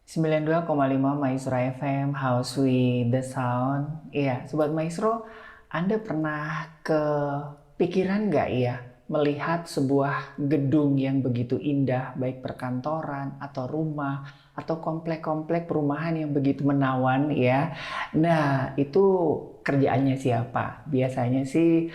92,5 Maestro FM, House with the Sound. Iya, Sobat Maestro, Anda pernah kepikiran nggak ya melihat sebuah gedung yang begitu indah, baik perkantoran atau rumah atau komplek-komplek perumahan yang begitu menawan ya. Nah, itu kerjaannya siapa? Biasanya sih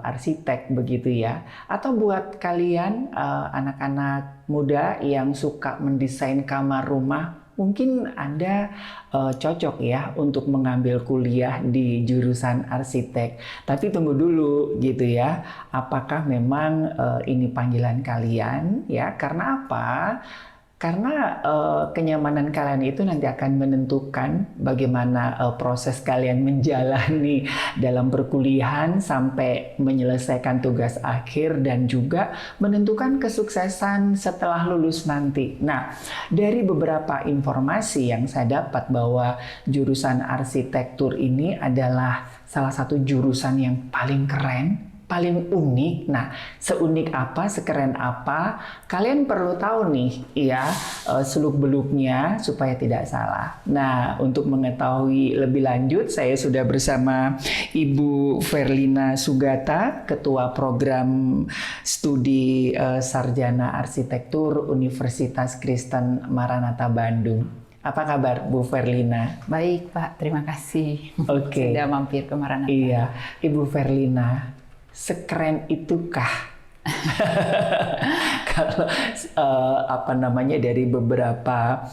arsitek begitu ya. Atau buat kalian anak-anak muda yang suka mendesain kamar rumah, mungkin Anda cocok ya untuk mengambil kuliah di jurusan arsitek. Tapi tunggu dulu gitu ya. Apakah memang ini panggilan kalian ya? Karena apa? Karena kenyamanan kalian itu nanti akan menentukan bagaimana proses kalian menjalani dalam perkuliahan sampai menyelesaikan tugas akhir dan juga menentukan kesuksesan setelah lulus nanti. Nah, dari beberapa informasi yang saya dapat bahwa jurusan arsitektur ini adalah salah satu jurusan yang paling keren, paling unik. Nah, seunik apa, sekeren apa, kalian perlu tahu nih, ya, seluk-beluknya supaya tidak salah. Nah, untuk mengetahui lebih lanjut, saya sudah bersama Ibu Verlina Sugata, Ketua Program Studi Sarjana Arsitektur Universitas Kristen Maranatha Bandung. Apa kabar, Bu Verlina? Baik, Pak. Terima kasih. Oke. Sudah mampir ke Maranatha. Iya, Ibu Verlina. Sekeren itukah? Kalau dari beberapa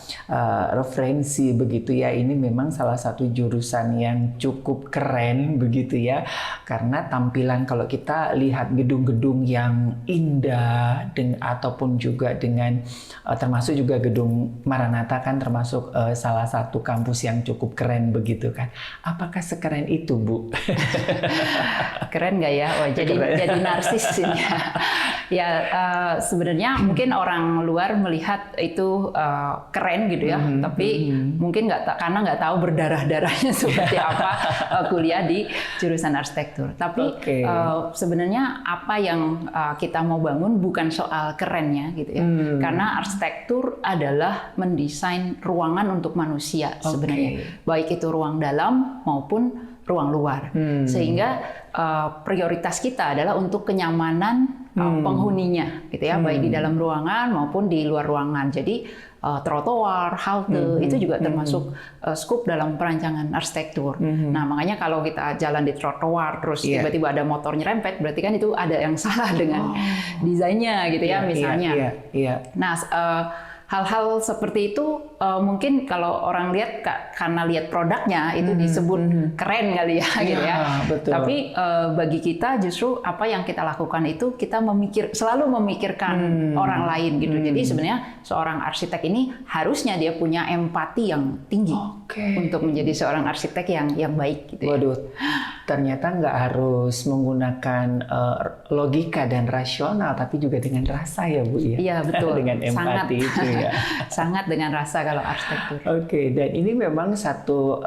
referensi begitu ya, ini memang salah satu jurusan yang cukup keren begitu ya, karena tampilan kalau kita lihat gedung-gedung yang indah ataupun juga dengan termasuk juga gedung Maranatha kan termasuk salah satu kampus yang cukup keren begitu kan. Apakah sekeren itu, Bu? Keren nggak ya? Oh, jadi narsis ini. Ya, sebenarnya mungkin orang luar melihat itu keren gitu ya, tapi mungkin karena nggak tahu berdarah-darahnya seperti apa kuliah di jurusan arsitektur. Tapi sebenarnya apa yang kita mau bangun bukan soal kerennya gitu ya, karena arsitektur adalah mendesain ruangan untuk manusia sebenarnya, baik itu ruang dalam maupun ruang luar, sehingga prioritas kita adalah untuk kenyamanan penghuninya, gitu ya, baik di dalam ruangan maupun di luar ruangan. Jadi trotoar, halte itu juga termasuk skup dalam perancangan arsitektur. Nah, makanya kalau kita jalan di trotoar terus tiba-tiba ada motor nyerempet, berarti kan itu ada yang salah dengan desainnya, gitu ya, misalnya. Nah, hal-hal seperti itu mungkin kalau orang lihat karena lihat produknya itu disebut keren kali ya, gitu ya. Betul. Tapi bagi kita justru apa yang kita lakukan itu kita selalu memikirkan orang lain gitu. Jadi sebenarnya seorang arsitek ini harusnya dia punya empati yang tinggi untuk menjadi seorang arsitek yang baik gitu. Waduh, ternyata nggak harus menggunakan logika dan rasional, tapi juga dengan rasa ya, Bu ya. Iya, betul. Dengan empati itu ya. Sangat dengan rasa kalau arsitektur. Oke, dan ini memang satu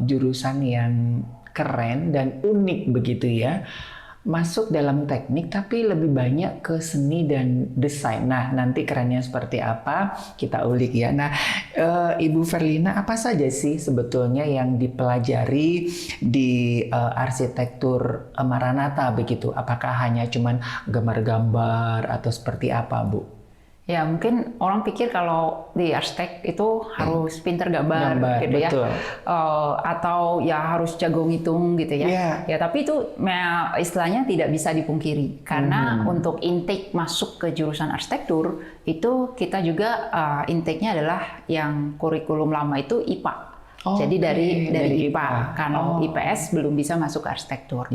jurusan yang keren dan unik begitu ya. Masuk dalam teknik tapi lebih banyak ke seni dan desain. Nah, nanti kerennya seperti apa kita ulik ya. Nah, Ibu Verlina, apa saja sih sebetulnya yang dipelajari di arsitektur Maranatha begitu? Apakah hanya cuman gambar-gambar atau seperti apa, Bu? Ya, mungkin orang pikir kalau di arsitek itu harus pinter gambar gitu betul. Ya, atau ya harus jago ngitung gitu ya. Ya, tapi itu istilahnya tidak bisa dipungkiri karena untuk intake masuk ke jurusan arsitektur itu kita juga intake-nya adalah yang kurikulum lama itu IPA. Jadi dari IPA, karena IPS belum bisa masuk ke arsitektur.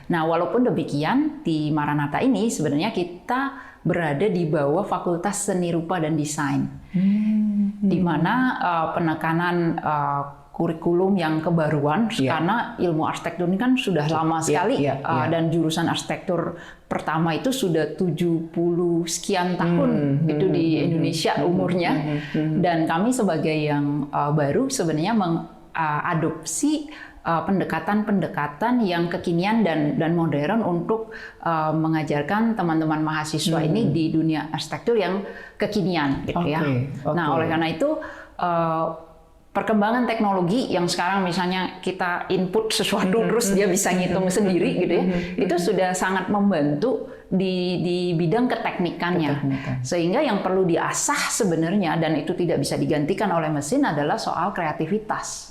Nah, walaupun demikian di Maranatha ini sebenarnya kita berada di bawah Fakultas Seni Rupa dan Desain, di mana penekanan kurikulum yang kebaruan karena ilmu arsitektur ini kan sudah lama sekali dan jurusan arsitektur pertama itu sudah 70 sekian tahun itu di Indonesia umurnya, dan kami sebagai yang baru sebenarnya mengadopsi pendekatan-pendekatan yang kekinian dan modern untuk mengajarkan teman-teman mahasiswa ini di dunia arsitektur yang kekinian gitu ya. Nah, oleh karena itu perkembangan teknologi yang sekarang misalnya kita input sesuatu terus dia bisa ngitung sendiri gitu ya, itu sudah sangat membantu di bidang keteknikannya. Sehingga yang perlu diasah sebenarnya dan itu tidak bisa digantikan oleh mesin adalah soal kreativitas.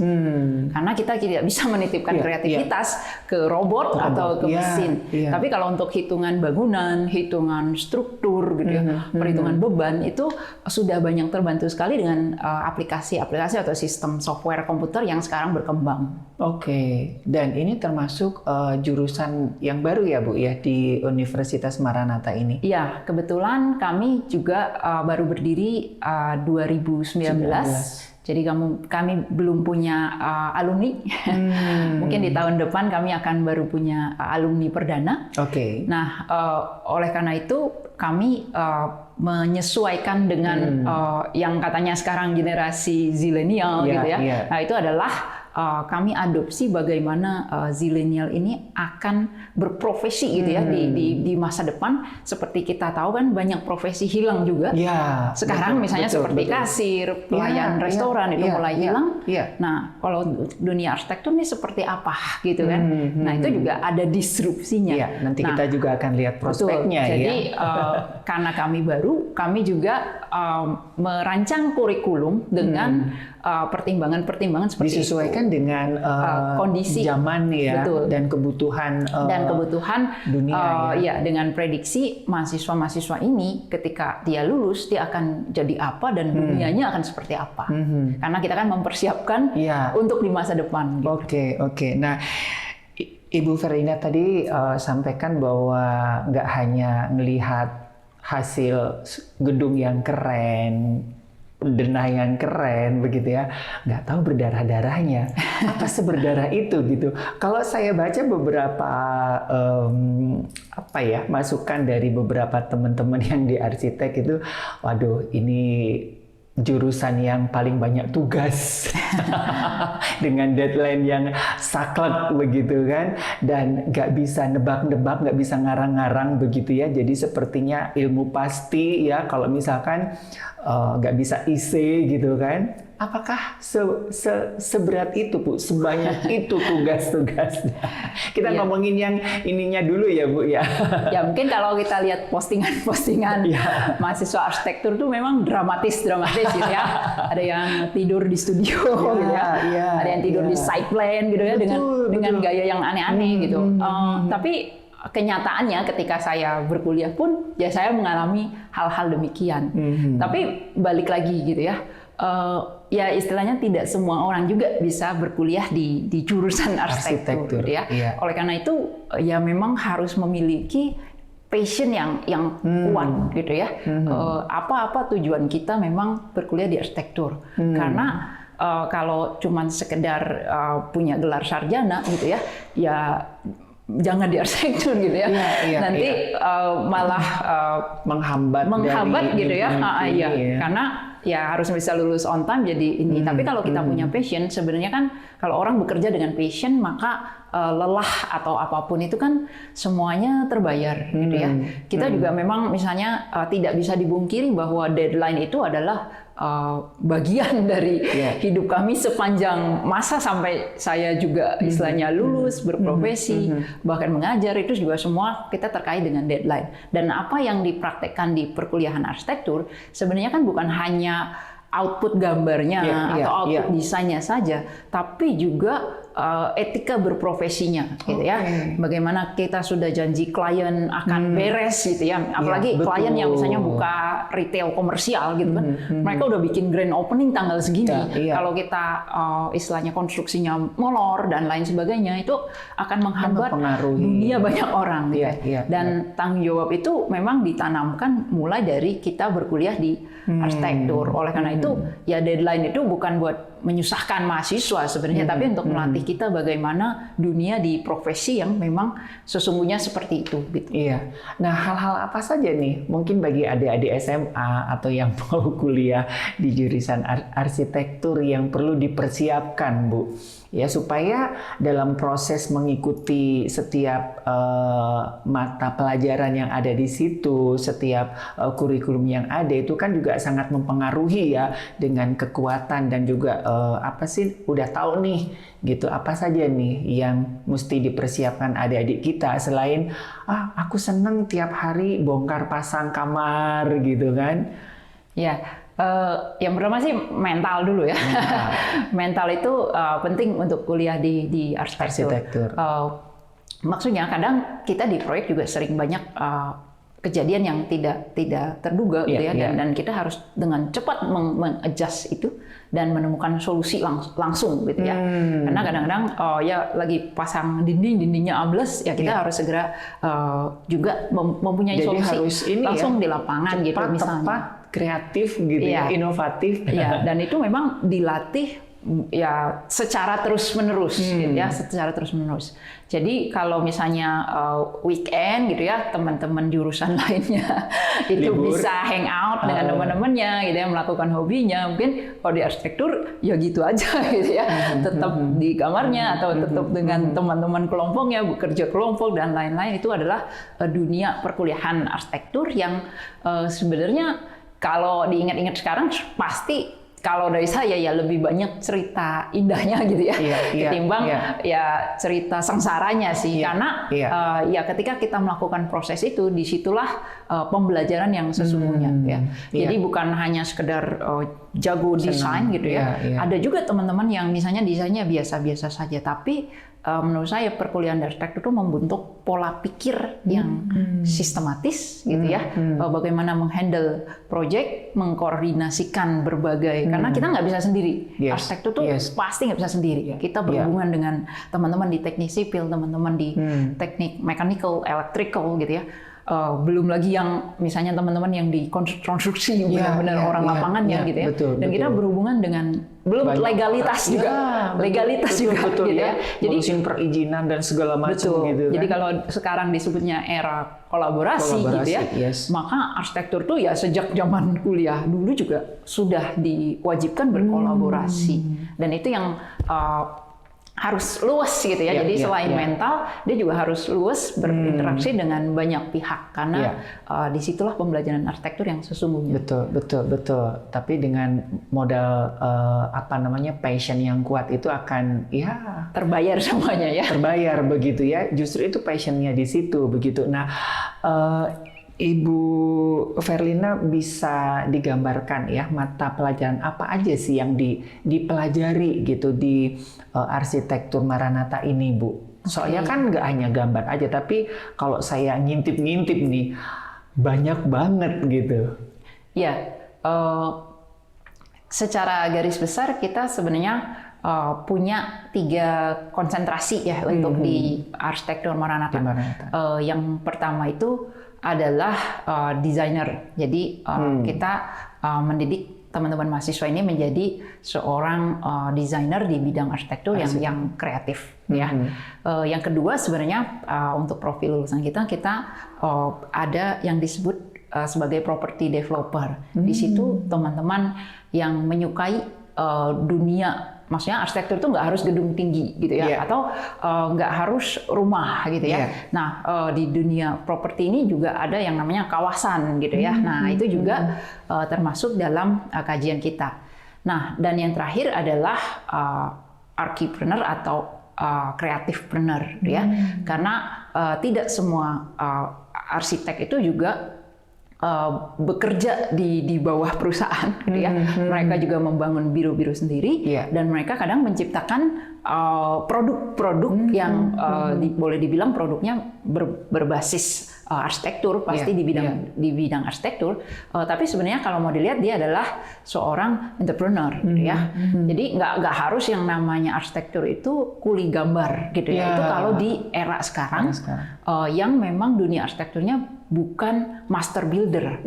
Karena kita tidak bisa menitipkan kreativitas ke robot atau ke mesin. Tapi kalau untuk hitungan bangunan, hitungan struktur gitu ya, perhitungan beban itu sudah banyak terbantu sekali dengan aplikasi-aplikasi atau sistem software komputer yang sekarang berkembang. Oke, dan ini termasuk jurusan yang baru ya Bu ya di Universitas Maranatha ini? Iya, kebetulan kami juga baru berdiri 2019. Jadi kami belum punya alumni. Mungkin di tahun depan kami akan baru punya alumni perdana. Nah, oleh karena itu kami menyesuaikan dengan yang katanya sekarang generasi zilenial gitu ya. Nah, itu adalah kami adopsi bagaimana zilenial ini akan berprofesi gitu ya di masa depan. Seperti kita tahu kan banyak profesi hilang juga. Sekarang misalnya seperti kasir, pelayan restoran itu mulai hilang. Nah, kalau dunia arsitektur ini seperti apa gitu kan? Nah, itu juga ada disrupsinya. Nanti kita juga akan lihat prospeknya. Jadi karena kami baru, kami juga merancang kurikulum dengan pertimbangan-pertimbangan seperti disesuaikan dengan kondisi zaman ya, dan kebutuhan dunia dengan prediksi mahasiswa-mahasiswa ini ketika dia lulus dia akan jadi apa dan dunianya akan seperti apa. Karena kita kan mempersiapkan untuk di masa depan. Oke. Nah, Ibu Ferdina tadi sampaikan bahwa nggak hanya melihat hasil gedung yang keren, denah yang keren begitu ya, nggak tahu berdarah-darahnya apa seberdarah itu gitu. Kalau saya baca beberapa masukan dari beberapa teman-teman yang di arsitek itu, waduh ini jurusan yang paling banyak tugas dengan deadline yang saklek begitu kan, dan nggak bisa nebak-nebak, nggak bisa ngarang-ngarang begitu ya. Jadi sepertinya ilmu pasti ya, kalau misalkan nggak bisa IC gitu kan. Apakah seberat itu Bu, sebanyak itu tugas-tugasnya? Kita ngomongin yang ininya dulu ya Bu ya. Ya mungkin kalau kita lihat postingan-postingan mahasiswa arsitektur tuh memang dramatis gitu ya. Ada yang tidur di studio gitu ya. Ada yang tidur di site plan gitu ya, dengan gaya yang aneh-aneh gitu. Tapi kenyataannya ketika saya berkuliah pun ya saya mengalami hal-hal demikian. Tapi balik lagi gitu ya. Ya istilahnya tidak semua orang juga bisa berkuliah di jurusan arsitektur ya. Oleh karena itu ya memang harus memiliki passion yang kuat gitu ya. Apa tujuan kita memang berkuliah di arsitektur. Karena kalau cuman sekedar punya gelar sarjana gitu ya jangan di arsitektur gitu ya. Nanti malah menghambat gitu ya. Karena ya harus bisa lulus on time jadi ini. Tapi kalau kita punya passion, sebenarnya kan kalau orang bekerja dengan passion maka lelah atau apapun itu kan semuanya terbayar gitu ya. Kita juga memang misalnya tidak bisa dibungkiri bahwa deadline itu adalah bagian dari hidup kami sepanjang masa sampai saya juga istilahnya lulus, berprofesi, bahkan mengajar, itu juga semua kita terkait dengan deadline. Dan apa yang dipraktekkan di perkuliahan arsitektur sebenarnya kan bukan hanya output gambarnya atau output desainnya saja, tapi juga etika berprofesinya gitu ya. Bagaimana kita sudah janji klien akan beres gitu ya. Apalagi klien yang misalnya buka retail komersial gitu kan. Mereka udah bikin grand opening tanggal segini. Kalau kita istilahnya konstruksinya molor dan lain sebagainya, itu akan menghambat dunia banyak orang gitu. Dan tanggung jawab itu memang ditanamkan mulai dari kita berkuliah di arsitektur. Oleh karena itu ya deadline itu bukan buat menyusahkan mahasiswa sebenarnya, tapi untuk melatih kita bagaimana dunia di profesi yang memang sesungguhnya seperti itu. Gitu. Iya. Nah, hal-hal apa saja nih mungkin bagi adik-adik SMA atau yang mau kuliah di jurusan arsitektur yang perlu dipersiapkan, Bu? Ya, supaya dalam proses mengikuti setiap mata pelajaran yang ada di situ, setiap kurikulum yang ada itu kan juga sangat mempengaruhi ya dengan kekuatan dan juga apa sih udah tahu nih gitu apa saja nih yang mesti dipersiapkan adik-adik kita selain aku seneng tiap hari bongkar pasang kamar gitu kan. Ya. Yang pertama sih mental dulu ya. Mental itu penting untuk kuliah di arsitektur. Maksudnya kadang kita di proyek juga sering banyak kejadian yang tidak terduga gitu ya. Dan kita harus dengan cepat mengadjust itu dan menemukan solusi langsung gitu ya. Karena kadang-kadang ya lagi pasang dindingnya ambles ya kita harus segera juga mempunyai jadi solusi harus langsung di lapangan cepat, gitu misalnya. Tepat, kreatif gitu ya, inovatif. Iya, dan itu memang dilatih ya secara terus-menerus gitu ya, secara terus-menerus. Jadi kalau misalnya weekend gitu ya, teman-teman jurusan lainnya itu libur, bisa hang out dengan teman-temannya gitu ya, melakukan hobinya. Mungkin kalau di arsitektur ya gitu aja gitu ya, tetap di kamarnya atau tetap dengan teman-teman kelompoknya, bekerja kelompok dan lain-lain. Itu adalah dunia perkuliahan arsitektur yang sebenarnya kalau diingat-ingat sekarang pasti kalau dari saya ya lebih banyak cerita indahnya gitu ya ketimbang ya cerita sengsaranya sih karena ya ketika kita melakukan proses itu disitulah pembelajaran yang sesungguhnya ya. Jadi bukan hanya sekedar jago desain gitu ya. Ada juga teman-teman yang misalnya desainnya biasa-biasa saja tapi menurut saya perkuliahan arsitektur itu membentuk pola pikir yang sistematis gitu ya. Bagaimana menghandle project, mengkoordinasikan berbagai karena kita nggak bisa sendiri. Arsitektur tuh pasti nggak bisa sendiri. Kita berhubungan dengan teman-teman di teknik sipil, teman-teman di teknik mechanical, electrical gitu ya. Belum lagi yang misalnya teman-teman yang di konstruksi benar-benar orang lapangannya gitu ya. Dan kita berhubungan dengan belum legalitas juga, legalitas juga betul, gitu ya. Jadi ngurusin perizinan dan segala macam gitu. Jadi kalau sekarang disebutnya era kolaborasi gitu ya, maka arsitektur tuh ya sejak zaman kuliah dulu juga sudah diwajibkan berkolaborasi. Dan itu yang harus luas gitu ya. Jadi selain mental, dia juga harus luas berinteraksi dengan banyak pihak karena disitulah pembelajaran arsitektur yang sesungguhnya. Betul. Tapi dengan modal passion yang kuat itu akan terbayar semuanya ya. Terbayar begitu ya. Justru itu passionnya di situ begitu. Nah, Ibu Verlina bisa digambarkan ya mata pelajaran apa aja sih yang dipelajari gitu di arsitektur Maranatha ini, Bu? Soalnya kan nggak hanya gambar aja, tapi kalau saya ngintip-ngintip nih banyak banget gitu. Ya, secara garis besar kita sebenarnya punya 3 konsentrasi ya untuk di arsitektur Maranatha. Yang pertama itu adalah desainer. Jadi kita mendidik teman-teman mahasiswa ini menjadi seorang desainer di bidang arsitektur yang kreatif. Ya. Yang kedua sebenarnya untuk profil lulusan kita ada yang disebut sebagai property developer. Di situ teman-teman yang menyukai dunia. Maksudnya arsitektur itu nggak harus gedung tinggi gitu ya, atau nggak harus rumah gitu ya. Nah di dunia properti ini juga ada yang namanya kawasan gitu ya. Nah itu juga termasuk dalam kajian kita. Nah dan yang terakhir adalah archipreneur atau creativepreneur ya. Karena tidak semua arsitek itu juga bekerja di bawah perusahaan, gitu ya. Mereka juga membangun biro-biro sendiri, dan mereka kadang menciptakan produk-produk yang boleh dibilang produknya berbasis arsitektur, pasti di bidang arsitektur. Tapi sebenarnya kalau mau dilihat dia adalah seorang entrepreneur, gitu ya. Jadi nggak harus yang namanya arsitektur itu kuli gambar, gitu ya. Itu kalau di era sekarang yang memang dunia arsitekturnya bukan master builder,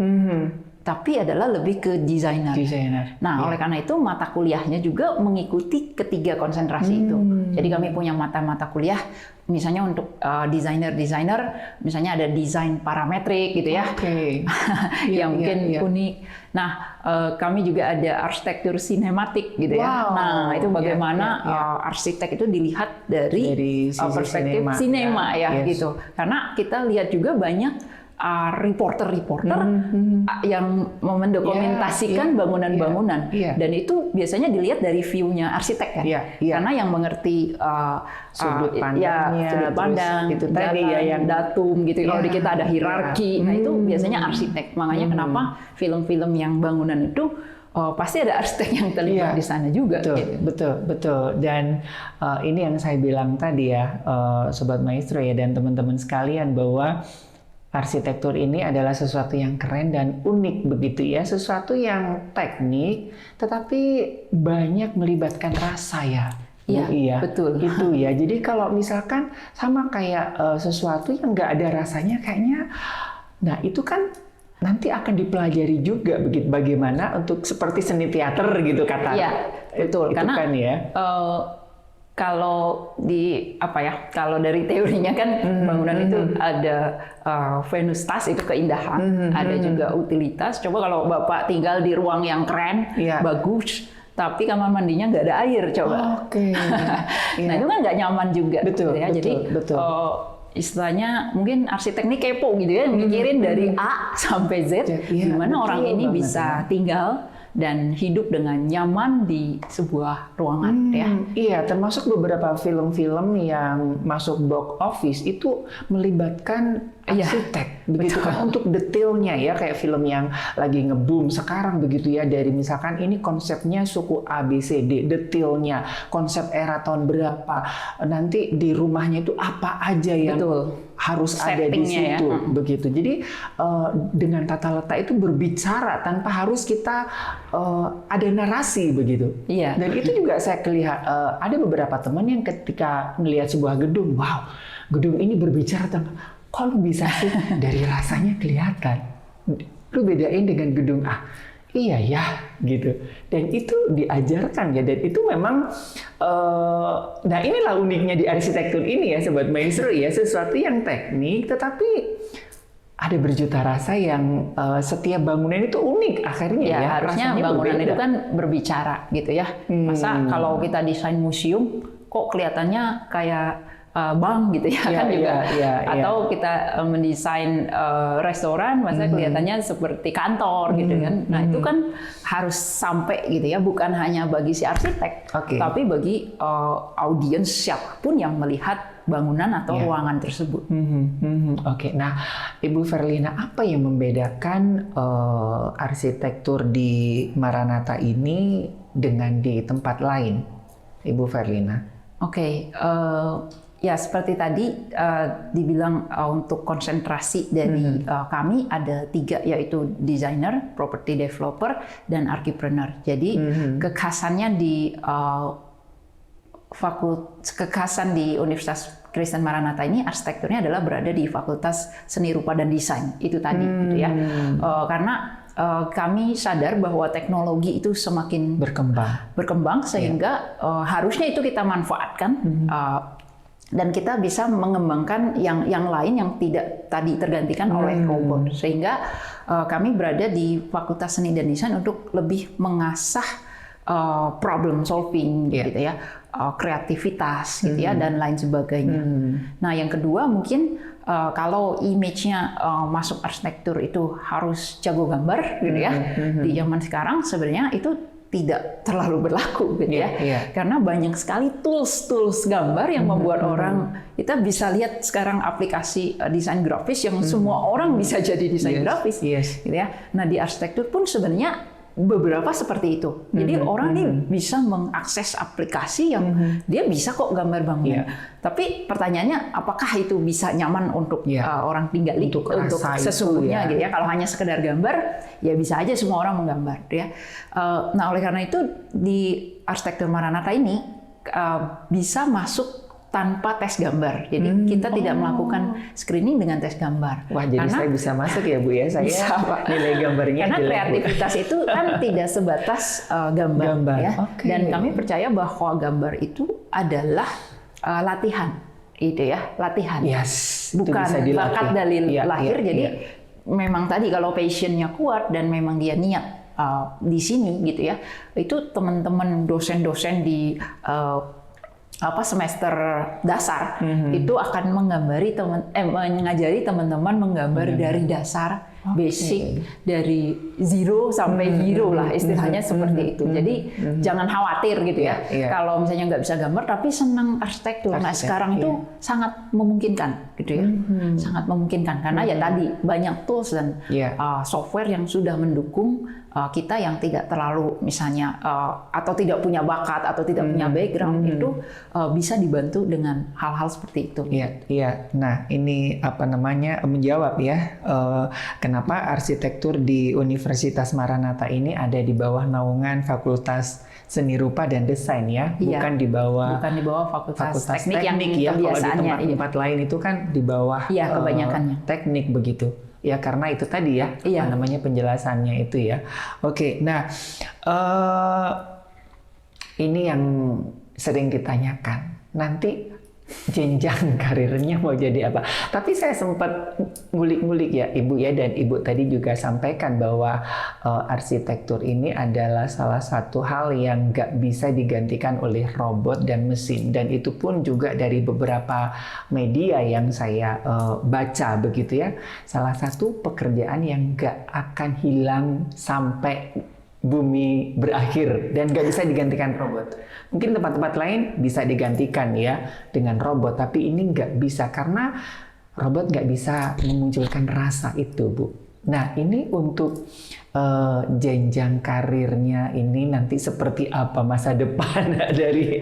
tapi adalah lebih ke desainer. Nah, oleh karena itu mata kuliahnya juga mengikuti ketiga konsentrasi itu. Jadi kami punya mata-mata kuliah, misalnya untuk desainer, misalnya ada desain parametrik gitu ya, yang mungkin unik. Nah, kami juga ada arsitektur sinematik gitu ya. Nah, itu bagaimana arsitek itu dilihat dari perspektif sinema ya gitu. Karena kita lihat juga banyak reporter yang mendokumentasikan bangunan-bangunan, dan itu biasanya dilihat dari view-nya arsitek kan, karena yang mengerti sudut pandang, itu tadi ya, yang datum gitu. Kalau di kita ada hierarki, nah itu biasanya arsitek. Makanya kenapa film-film yang bangunan itu pasti ada arsitek yang terlibat di sana juga. Betul. Dan ini yang saya bilang tadi ya, Sobat Maestro ya, dan teman-teman sekalian, bahwa arsitektur ini adalah sesuatu yang keren dan unik begitu ya, sesuatu yang teknik tetapi banyak melibatkan rasa ya. Iya, betul. Itu ya. Jadi kalau misalkan sama kayak sesuatu yang nggak ada rasanya kayaknya, nah itu kan nanti akan dipelajari juga begitu, bagaimana untuk seperti seni teater gitu kata. Iya, betul. Itu karena kan ya. Kalau kalau dari teorinya kan bangunan itu ada venustas, itu keindahan, ada juga utilitas. Coba kalau Bapak tinggal di ruang yang keren, bagus, tapi kamar mandinya nggak ada air, coba. Nah itu kan nggak nyaman juga. Betul. Jadi istilahnya mungkin arsitek ini kepo gitu ya, mikirin dari A sampai Z, gimana orang ini bisa tinggal dan hidup dengan nyaman di sebuah ruangan ya. Iya, termasuk beberapa film-film yang masuk box office itu melibatkan arsitek begitu kan, untuk detailnya ya, kayak film yang lagi nge-boom sekarang begitu ya, dari misalkan ini konsepnya suku ABCD, detailnya konsep era tahun berapa, nanti di rumahnya itu apa aja yang harus ada di situ begitu. Jadi dengan tata letak itu berbicara tanpa harus kita ada narasi begitu. Dan itu juga saya lihat ada beberapa teman yang ketika melihat sebuah gedung, wow, gedung ini berbicara tentang, kok lu bisa sih dari rasanya kelihatan, lu bedain dengan gedung A. Iya ya, gitu. Dan itu diajarkan ya, dan itu memang, nah inilah uniknya di arsitektur ini ya, Sobat Maestro ya, sesuatu yang teknik, tetapi ada berjuta rasa yang setiap bangunan itu unik akhirnya ya. Harusnya bangunan itu kan berbicara gitu ya. Masa kalau kita desain museum, kok kelihatannya kayak bank gitu ya, kan juga. Atau kita mendesain restoran, masa kelihatannya seperti kantor gitu kan. Nah itu kan harus sampai gitu ya, bukan hanya bagi si arsitek, tapi bagi audiens siapapun yang melihat bangunan atau ruangan tersebut. Nah Ibu Verlina, apa yang membedakan arsitektur di Maranatha ini dengan di tempat lain, Ibu Verlina? Ya seperti tadi dibilang, untuk konsentrasi dari kami ada 3, yaitu designer, property developer, dan archipreneur. Jadi kekhasannya di kekhasan di Universitas Kristen Maranatha ini, arsitekturnya adalah berada di Fakultas Seni Rupa dan Desain itu tadi gitu ya. Karena kami sadar bahwa teknologi itu semakin berkembang sehingga harusnya itu kita manfaatkan. Dan kita bisa mengembangkan yang lain yang tidak tadi tergantikan oleh robot, sehingga kami berada di Fakultas Seni dan Desain untuk lebih mengasah problem solving gitu ya, kreativitas gitu ya, dan lain sebagainya. Nah yang kedua mungkin kalau image-nya masuk arsitektur itu harus jago gambar gitu ya, di zaman sekarang sebenarnya itu tidak terlalu berlaku gitu ya. Karena banyak sekali tools gambar yang membuat orang, kita bisa lihat sekarang aplikasi desain grafis yang semua orang bisa jadi desain grafis gitu ya. Nah di arsitektur pun sebenarnya beberapa seperti itu. Jadi orang nih bisa mengakses aplikasi yang dia bisa kok gambar bangunan. Tapi pertanyaannya, apakah itu bisa nyaman untuk orang tinggal untuk sesungguhnya gitu ya. Kalau hanya sekedar gambar, ya bisa aja semua orang menggambar ya. Nah oleh karena itu di arsitektur Maranatha ini bisa masuk tanpa tes gambar. Jadi kita tidak melakukan screening dengan tes gambar. Wah, jadi saya bisa masuk ya Bu ya, saya bisa, Pak. nilai gambarnya karena jelek, kreativitas Bu. itu kan tidak sebatas gambar ya. Okay. Dan kami percaya bahwa gambar itu adalah latihan, itu ya, latihan. Yes, bukan bakat dari lahir. Jadi memang tadi kalau passionnya kuat dan memang dia niat di sini gitu ya, itu teman-teman dosen-dosen di semester dasar itu akan mengajari teman-teman menggambar dari dasar, basic, dari zero sampai hero lah istilahnya seperti itu. Jadi jangan khawatir gitu ya. Kalau misalnya nggak bisa gambar tapi senang arsitektur. Nah sekarang itu sangat memungkinkan gitu ya, sangat memungkinkan karena ya tadi banyak tools dan software yang sudah mendukung kita yang tidak terlalu misalnya atau tidak punya bakat atau tidak punya background itu bisa dibantu dengan hal-hal seperti itu. Iya. Nah ini menjawab ya kenapa arsitektur di Universitas Maranatha ini ada di bawah naungan Fakultas Seni Rupa dan Desain ya, bukan di bawah Fakultas Teknik yang ya. Kalau di tempat-tempat lain itu kan di bawah kebanyakannya teknik begitu. Ya karena itu tadi ya, namanya penjelasannya itu ya. Oke, nah ini yang sering ditanyakan. Nanti jenjang karirnya mau jadi apa? Tapi saya sempat ngulik-ngulik ya Ibu ya, dan Ibu tadi juga sampaikan bahwa arsitektur ini adalah salah satu hal yang nggak bisa digantikan oleh robot dan mesin, dan itu pun juga dari beberapa media yang saya baca begitu ya. Salah satu pekerjaan yang nggak akan hilang sampai bumi berakhir dan nggak bisa digantikan robot. Mungkin tempat-tempat lain bisa digantikan ya dengan robot, tapi ini nggak bisa karena robot nggak bisa memunculkan rasa itu, Bu. Nah, ini untuk jenjang karirnya ini nanti seperti apa masa depan dari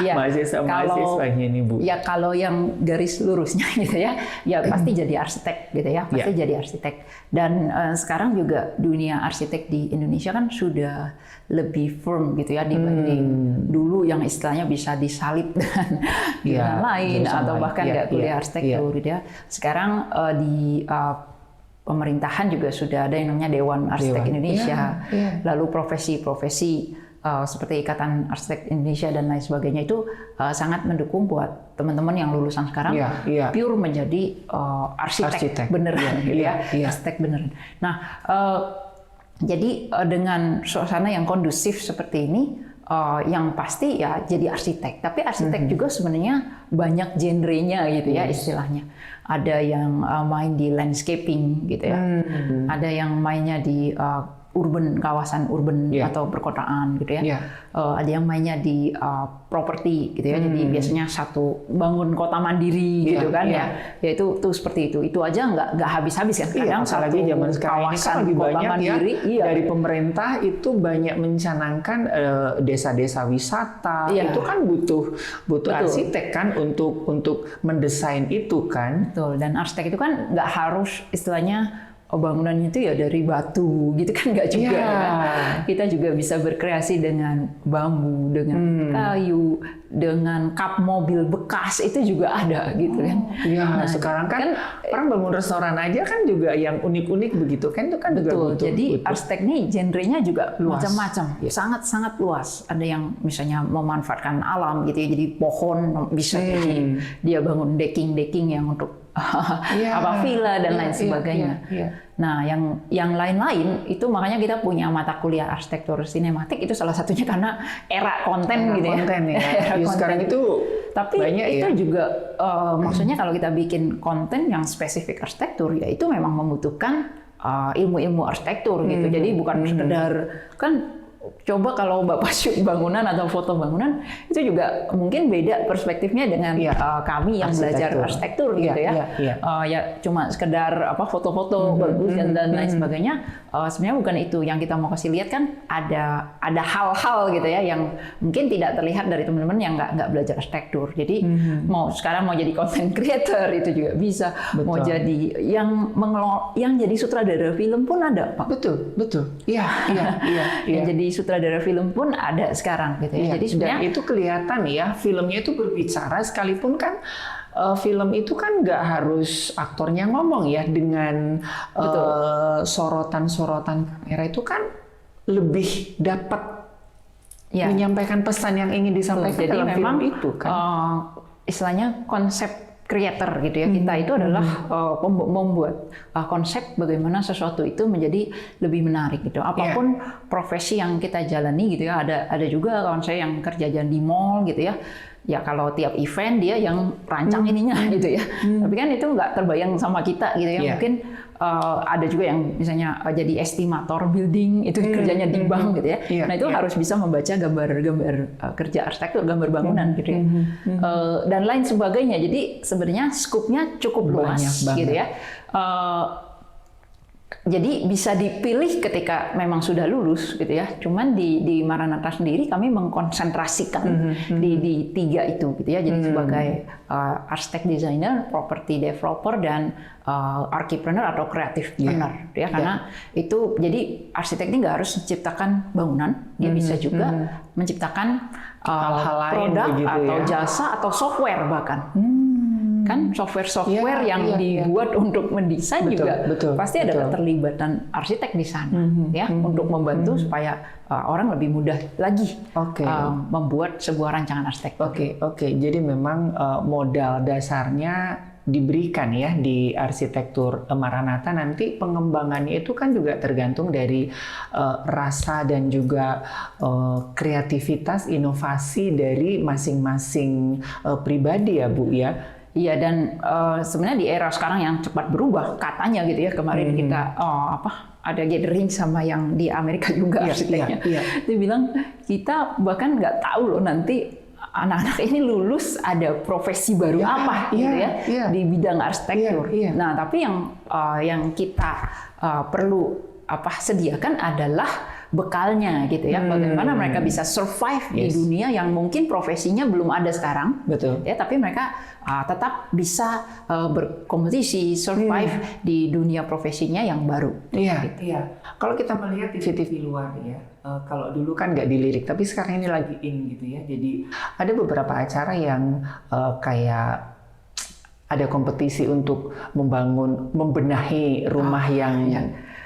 mahasiswa-mahasiswanya ini, Bu? Ya kalau yang garis lurusnya gitu ya pasti jadi arsitek gitu ya, pasti jadi arsitek. Dan sekarang juga dunia arsitek di Indonesia kan sudah lebih firm gitu ya dibanding dulu yang istilahnya bisa disalip dengan jurusan lain atau bahkan nggak kuliah arsitektur gitu ya. Sekarang di pemerintahan juga sudah ada yang namanya Dewan Arsitek Indonesia, lalu profesi-profesi seperti Ikatan Arsitek Indonesia dan lain sebagainya itu sangat mendukung buat teman-teman yang lulusan sekarang pure menjadi arsitek beneran gitu ya, arsitek beneran. Nah, jadi dengan suasana yang kondusif seperti ini, yang pasti ya jadi arsitek. Tapi arsitek juga sebenarnya banyak genrenya gitu ya istilahnya. Ada yang main di landscaping gitu ya, ada yang mainnya di kawasan urban atau perkotaan gitu ya. Ada yang mainnya di properti gitu ya. Jadi biasanya satu bangun kota mandiri gitu kan ya. Ya itu seperti itu. Itu aja nggak habis-habis kan. Kadang satu zaman sekarang kawasan ini kan kota banyak mandiri dari pemerintah itu banyak mencanangkan desa-desa wisata. Itu kan butuh arsitek kan untuk mendesain itu kan. Betul. Dan arsitek itu kan nggak harus istilahnya bangunannya itu ya dari batu gitu kan, nggak juga kan? Kita juga bisa berkreasi dengan bambu, dengan kayu, dengan kap mobil bekas itu juga ada gitu kan. Nah, sekarang kan orang bangun restoran aja kan juga yang unik-unik begitu kan, itu kan juga butuh. Jadi arsitek nih genrenya juga macam-macam, sangat-sangat luas. Ada yang misalnya memanfaatkan alam gitu ya, jadi pohon bisa jadi dia bangun decking yang untuk villa dan lain sebagainya. Nah, yang lain-lain itu makanya kita punya mata kuliah arsitektur sinematik, itu salah satunya karena era konten gitu ya. Era sekarang itu tapi banyak itu juga maksudnya kalau kita bikin konten yang spesifik arsitektur ya itu memang membutuhkan ilmu-ilmu arsitektur gitu. Jadi bukan sekedar kan. Coba kalau Bapak shoot bangunan atau foto bangunan itu juga mungkin beda perspektifnya dengan kami yang belajar arsitektur gitu ya. Ya cuma sekedar foto-foto bagus dan lain sebagainya. Sebenarnya bukan itu yang kita mau kasih lihat kan, ada hal-hal gitu ya yang mungkin tidak terlihat dari teman-teman yang nggak belajar arsitektur. Jadi sekarang mau jadi content creator itu juga bisa. Mau jadi yang jadi sutradara film pun ada, Pak. Betul. Iya. Yang jadi sutradara film pun ada sekarang gitu ya. Iya, Jadi dan sebenarnya itu kelihatan ya, filmnya itu berbicara sekalipun kan film itu kan nggak harus aktornya ngomong ya, dengan sorotan-sorotan kamera itu kan lebih dapat ya, menyampaikan pesan yang ingin disampaikan jadi dalam memang film itu kan. Istilahnya konsep creator gitu ya, kita itu adalah membuat konsep bagaimana sesuatu itu menjadi lebih menarik gitu. Apapun profesi yang kita jalani gitu ya, ada juga kawan saya yang kerja di mall gitu ya. Ya kalau tiap event dia yang rancang ininya gitu ya. Tapi kan itu nggak terbayang sama kita gitu ya. Mungkin ada juga yang misalnya jadi estimator building, itu kerjanya di bank gitu ya. Nah itu harus bisa membaca gambar-gambar kerja arsitektur, gambar bangunan gitu ya. Dan lain sebagainya. Jadi sebenarnya skupnya cukup luas gitu ya. Jadi bisa dipilih ketika memang sudah lulus gitu ya. Cuman di Maranatha sendiri kami mengkonsentrasikan di 3 itu gitu ya. Jadi sebagai arsitek designer, property developer, dan archipreneur atau creative planner ya. Karena itu jadi arsitek ini nggak harus menciptakan bangunan, dia bisa juga menciptakan hal-hal lain produk begitu, atau ya, jasa atau software bahkan. Kan software yang dibuat untuk mendesain juga pasti ada keterlibatan arsitek di sana ya, untuk membantu supaya orang lebih mudah lagi membuat sebuah rancangan arsitektur. Oke. Jadi memang modal dasarnya diberikan ya di arsitektur Maranatha. Nanti pengembangannya itu kan juga tergantung dari rasa dan juga kreativitas, inovasi dari masing-masing pribadi ya Bu ya. Iya, dan sebenarnya di era sekarang yang cepat berubah katanya gitu ya, kemarin kita ada gathering sama yang di Amerika juga arsiteknya. Dia bilang kita bahkan nggak tahu loh nanti anak-anak ini lulus ada profesi baru apa gitu ya di bidang arsitektur. Nah tapi yang kita perlu sediakan adalah bekalnya gitu ya, bagaimana mereka bisa survive di dunia yang mungkin profesinya belum ada sekarang, ya, tapi mereka tetap bisa berkompetisi, survive di dunia profesinya yang baru. Iya. Kalau kita melihat TV-TV luar ya, kalau dulu kan nggak dilirik, tapi sekarang ini lagi in gitu ya. Jadi ada beberapa acara yang kayak ada kompetisi untuk membenahi rumah yang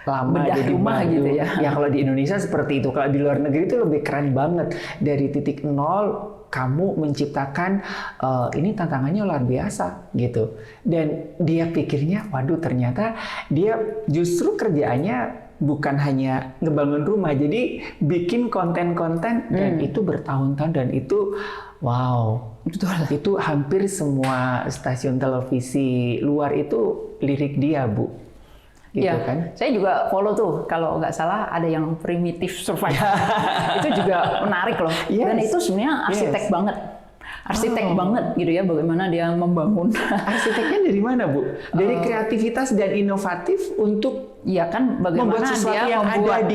lama, jadi rumah baru gitu ya. Ya kalau di Indonesia seperti itu, kalau di luar negeri itu lebih keren banget. Dari titik nol kamu menciptakan ini tantangannya luar biasa gitu. Dan dia pikirnya, waduh ternyata dia justru kerjaannya bukan hanya ngebangun rumah, jadi bikin konten-konten dan itu bertahun-tahun, dan itu wow. Itu hampir semua stasiun televisi luar itu lirik dia, Bu. Gitu kan? Saya juga follow tuh, kalau nggak salah ada yang primitive survival. Itu juga menarik loh. Dan itu sebenarnya arsitek banget. Arsitek banget gitu ya, bagaimana dia membangun. Arsiteknya dari mana, Bu? Dari kreativitas dan inovatif untuk bagaimana dia membuat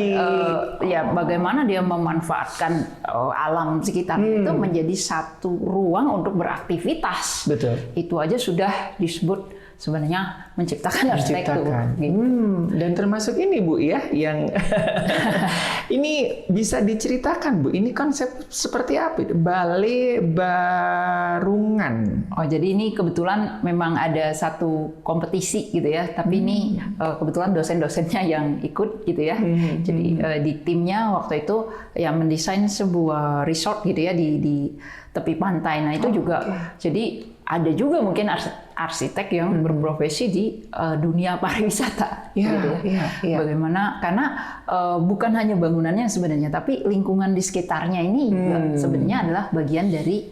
bagaimana dia memanfaatkan alam sekitar itu menjadi satu ruang untuk beraktivitas. Itu aja sudah disebut sebenarnya menciptakan arsitektur. Dan termasuk ini Bu ya, yang ini bisa diceritakan Bu, ini konsep seperti apa? Balai Barungan. Jadi ini kebetulan memang ada satu kompetisi gitu ya, tapi ini kebetulan dosen-dosennya yang ikut gitu ya. Jadi di timnya waktu itu yang mendesain sebuah resort gitu ya di tepi pantai. Nah itu juga jadi ada juga mungkin arsitek yang berprofesi di dunia pariwisata. Bagaimana? Karena bukan hanya bangunannya sebenarnya, tapi lingkungan di sekitarnya ini juga sebenarnya adalah bagian dari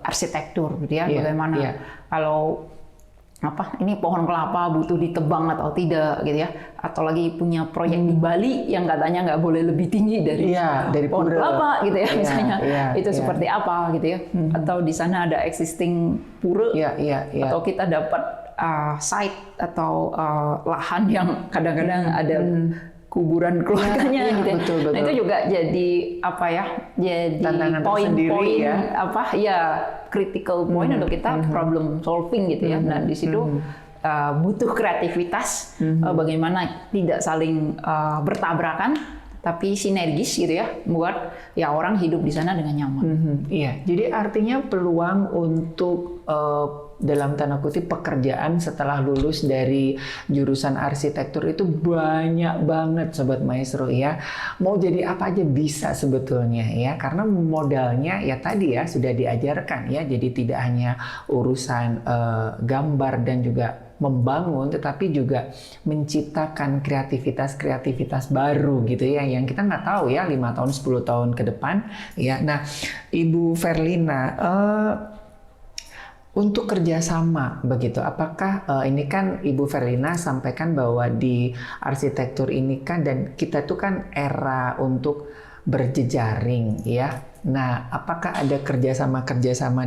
arsitektur, gitu ya. Bagaimana kalau ini pohon kelapa butuh ditebang atau tidak, gitu ya? Atau lagi punya proyek di Bali yang katanya nggak boleh lebih tinggi dari pohon kelapa, gitu ya, misalnya. Itu seperti apa, gitu ya? Atau di sana ada existing pura, atau kita dapat site atau lahan yang kadang-kadang ada kuburan keluarganya gitu. Betul. Nah itu juga jadi jadi poin-poin critical point untuk kita problem solving gitu ya. Nah di situ butuh kreativitas, bagaimana tidak saling bertabrakan, tapi sinergis gitu ya, buat ya orang hidup di sana dengan nyaman. Iya, jadi artinya peluang untuk dalam tanda kutip pekerjaan setelah lulus dari jurusan arsitektur itu banyak banget Sobat Maestro ya. Mau jadi apa aja bisa sebetulnya ya, karena modalnya ya tadi ya sudah diajarkan ya, jadi tidak hanya urusan gambar dan juga membangun, tetapi juga menciptakan kreativitas baru gitu ya, yang kita nggak tahu ya 5 tahun 10 tahun ke depan ya. Nah, Ibu Verlina, untuk kerjasama begitu, apakah ini kan Ibu Verlina sampaikan bahwa di arsitektur ini kan, dan kita tuh kan era untuk berjejaring ya. Nah, apakah ada kerjasama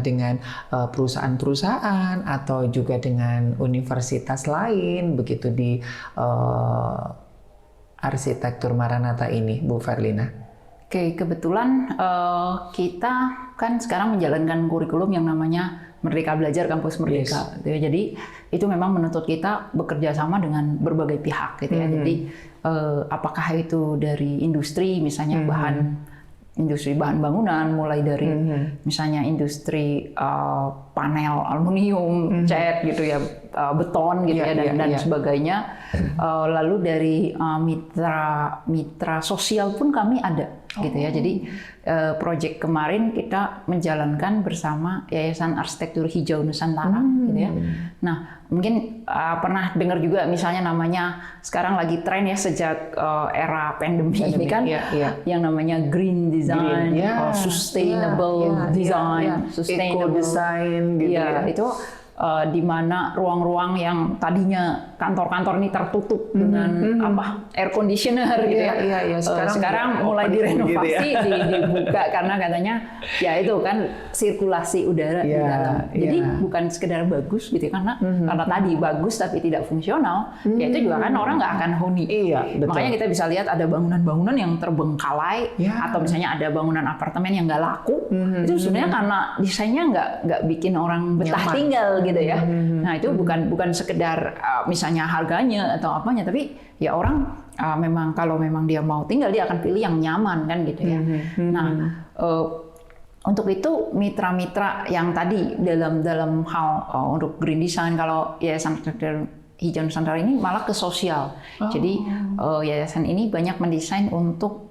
dengan perusahaan-perusahaan atau juga dengan universitas lain begitu di arsitektur Maranatha ini, Bu Verlina? Oke, kebetulan kita kan sekarang menjalankan kurikulum yang namanya Merdeka Belajar Kampus Merdeka. Gitu ya. Jadi itu memang menuntut kita bekerja sama dengan berbagai pihak gitu ya. Jadi apakah itu dari industri, misalnya industri bahan bangunan, mulai dari misalnya industri panel aluminium, cat gitu ya, beton gitu ya, dan sebagainya. Lalu dari mitra sosial pun kami ada gitu ya. Jadi proyek kemarin kita menjalankan bersama Yayasan Arsitektur Hijau Nusantara gitu ya. Nah, mungkin pernah dengar juga misalnya namanya sekarang lagi tren ya sejak era pandemi ini kan, yang namanya green design, sustainable design, sustainable design gitu ya. Itu di mana ruang-ruang yang tadinya kantor-kantor ini tertutup dengan air conditioner gitu ya. Sekarang mulai direnovasi, gitu ya. Dibuka karena katanya ya itu kan sirkulasi udara di dalam. Jadi bukan sekedar bagus gitu ya, karena tadi bagus tapi tidak fungsional, ya itu juga kan orang nggak akan huni. Makanya kita bisa lihat ada bangunan-bangunan yang terbengkalai, atau misalnya ada bangunan apartemen yang nggak laku. Itu sebenarnya karena desainnya nggak bikin orang betah tinggal gitu ya. Nah, itu bukan sekedar misalnya harganya atau apanya, tapi ya orang memang kalau memang dia mau tinggal, dia akan pilih yang nyaman kan gitu ya. Nah, untuk itu mitra-mitra yang tadi dalam hal untuk green design, kalau Yayasan Arsitektur Hijau Nusantara ini malah ke sosial. Jadi yayasan ini banyak mendesain untuk